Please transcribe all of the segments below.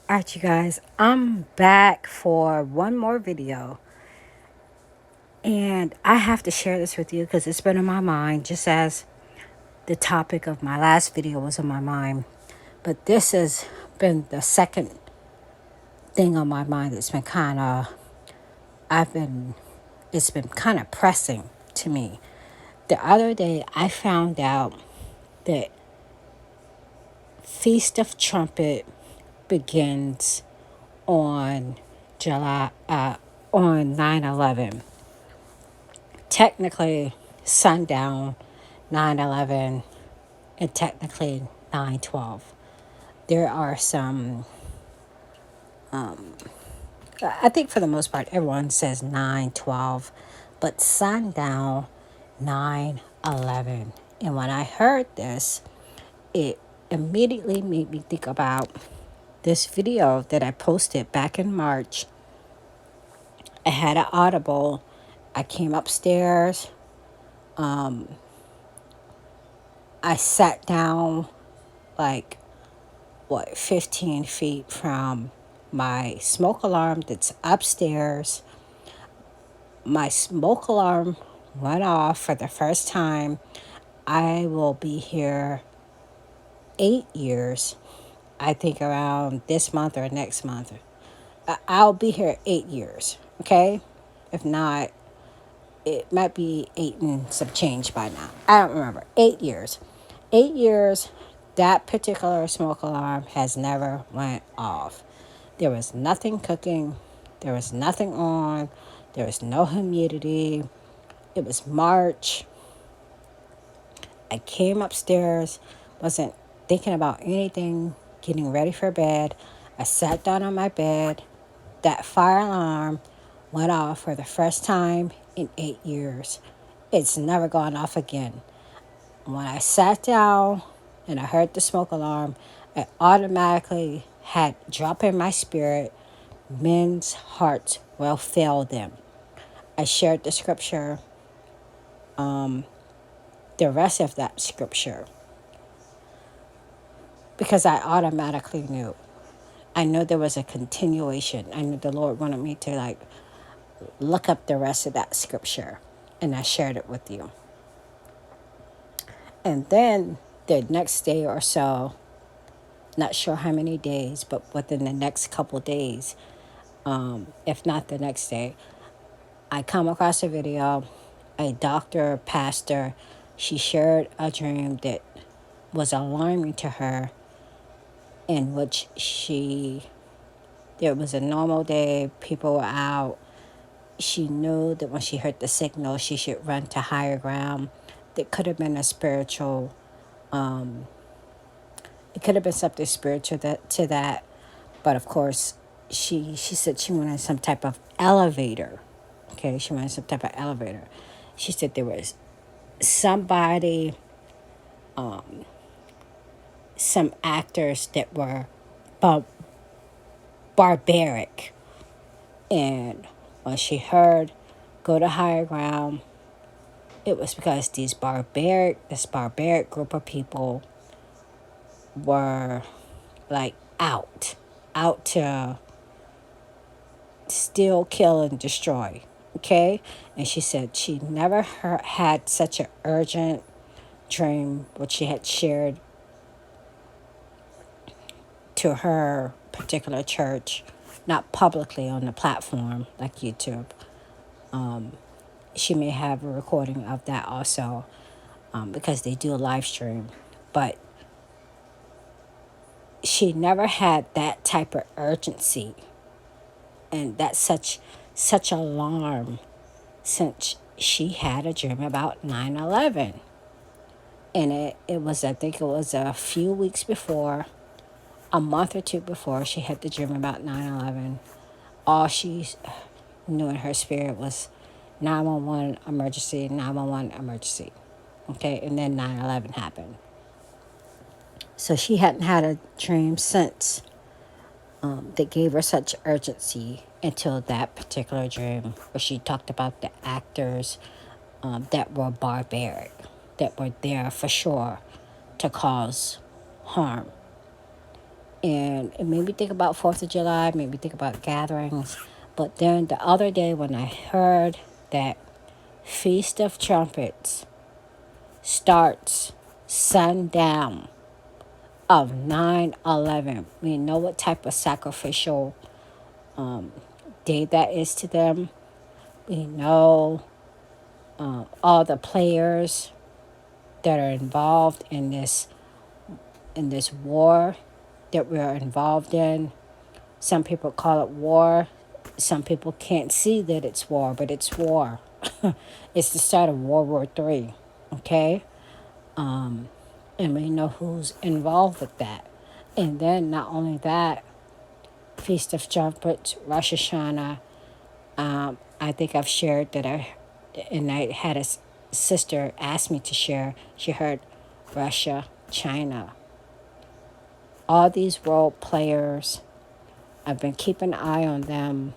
Alright, you guys, I'm back for one more video, and I have to share this with you because it's been on my mind just as the topic of my last video was on my mind. But this has been the second thing on my mind that's been I've been, it's been kind of pressing to me. The other day, I found out that Feast of Trumpet begins on July, on 9/11. Technically sundown 9/11 and technically 9/12. There are some, I think for the most part everyone says 9/12, but sundown 9/11. And when I heard this, it immediately made me think about this video that I posted back in March. I had an audible. I came upstairs. I sat down like 15 feet from my smoke alarm that's upstairs. My smoke alarm went off for the first time. I will be here 8 years. I think around this month or next month. I'll be here 8 years, okay? If not, it might be 8 and some change by now. I don't remember. 8 years. 8 years, that particular smoke alarm has never went off. There was nothing cooking. There was nothing on. There was no humidity. It was March. I came upstairs, wasn't thinking about anything, getting ready for bed. I sat down on my bed. That fire alarm went off for the first time in 8 years. It's never gone off again. When I sat down and I heard the smoke alarm, I automatically had drop in my spirit, men's hearts will fail them. I shared the scripture, the rest of that scripture, because I automatically knew. I knew there was a continuation. I knew the Lord wanted me to look up the rest of that scripture, and I shared it with you. And then the next day or so, not sure how many days, but within the next couple days, if not the next day, I come across a video. A doctor, pastor, she shared a dream that was alarming to her, in which there was a normal day, people were out. She knew that when she heard the signal, she should run to higher ground. That could have been a spiritual, it could have been something spiritual to that. But of course, she said she wanted some type of elevator. Okay, she wanted some type of elevator. She said there was somebody, some actors that were bar- barbaric. And when she heard go to higher ground, it was because this barbaric group of people were like out to steal, kill, and destroy. Okay? And she said she never had such an urgent dream, which she had shared to her particular church, not publicly on the platform like YouTube. She may have a recording of that also, because they do a live stream. But she never had that type of urgency and that such alarm since she had a dream about 9/11. And it was, I think it was a few weeks before, a month or two before she had the dream about 9/11. All she knew in her spirit was 911 emergency, 911 emergency. Okay, and then 9/11 happened. So she hadn't had a dream since, that gave her such urgency until that particular dream where she talked about the actors, that were barbaric, that were there for sure to cause harm. And it made me think about 4th of July, made me think about gatherings. But then the other day when I heard that Feast of Trumpets starts sundown of 9/11, we know what type of sacrificial day that is to them. We know all the players that are involved in this war that we're involved in. Some people call it war. Some people can't see that it's war, but it's war. It's the start of World War III, okay? And we know who's involved with that. And then not only that, Feast of Trumpets, Rosh Hashanah. I think I've shared that and I had a sister ask me to share. She heard Russia, China, all these world players. I've been keeping an eye on them.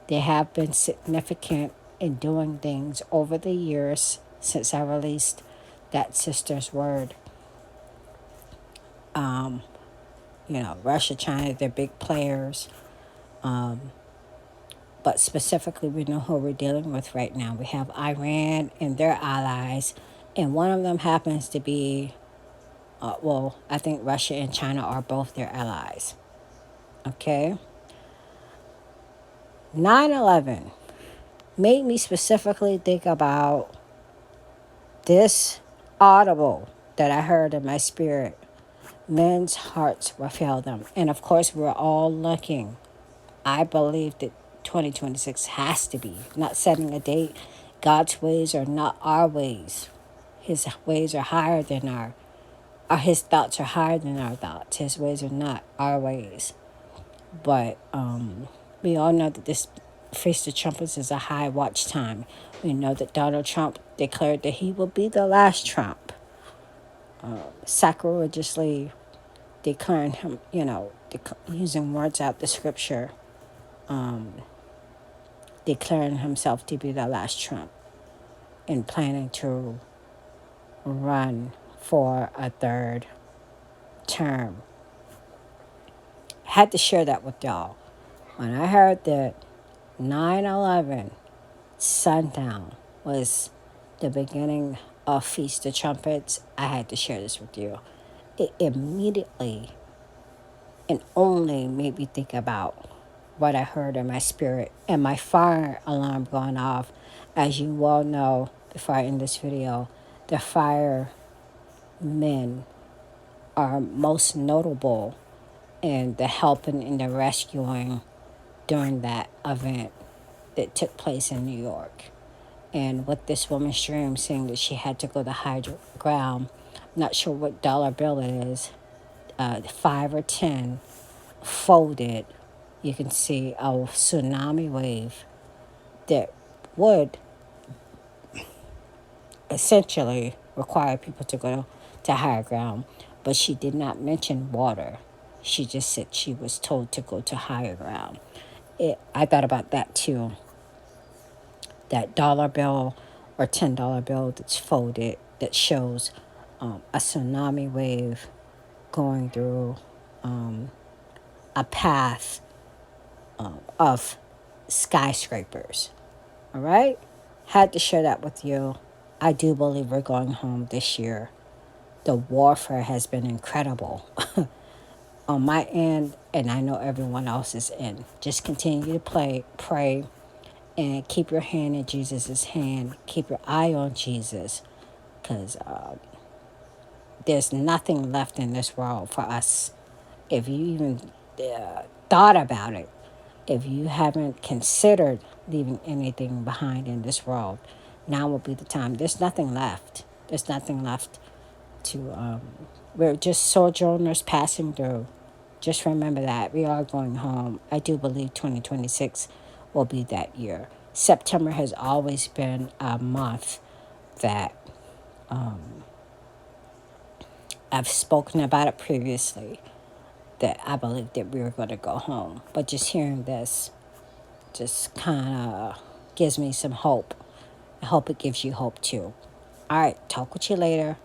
They have been significant in doing things over the years since I released that sister's word. Russia, China, they're big players. But specifically, we know who we're dealing with right now. We have Iran and their allies, and one of them happens to be, I think Russia and China are both their allies. Okay? 9/11 made me specifically think about this audible that I heard in my spirit. Men's hearts will fail them. And of course, we're all looking. I believe that 2026 has to be, not setting a date. God's ways are not our ways. His ways are higher than his thoughts are higher than our thoughts. His ways are not our ways. But we all know that this Feast of Trumpets is a high watch time. We know that Donald Trump declared that he will be the last Trump, sacrilegiously declaring him, using words out the scripture, declaring himself to be the last Trump and planning to run for a third term. Had to share that with y'all. When I heard that 9/11 sundown was the beginning of Feast of Trumpets, I had to share this with you. It immediately and only made me think about what I heard in my spirit and my fire alarm going off. As you well know, before I end this video, the firemen are most notable in the helping and the rescuing during that event that took place in New York. And with this woman's dream saying that she had to go to high ground, not sure what dollar bill it is, 5 or 10, folded, you can see a tsunami wave that would essentially require people to go to higher ground. But she did not mention water. She just said she was told to go to higher ground. I thought about that too. That dollar bill or $10 bill that's folded that shows a tsunami wave going through a path of skyscrapers. All right? Had to share that with you. I do believe we're going home this year. The warfare has been incredible on my end, and I know everyone else's end. Just continue to pray, and keep your hand in Jesus' hand. Keep your eye on Jesus, because there's nothing left in this world for us. If you even thought about it, if you haven't considered leaving anything behind in this world, now will be the time. There's nothing left. There's nothing left to, we're just sojourners passing through. Just remember that. We are going home. I do believe 2026 will be that year. September has always been a month that I've spoken about it previously, that I believe that we were going to go home. But just hearing this just kind of gives me some hope. I hope it gives you hope too. All right, talk with you later.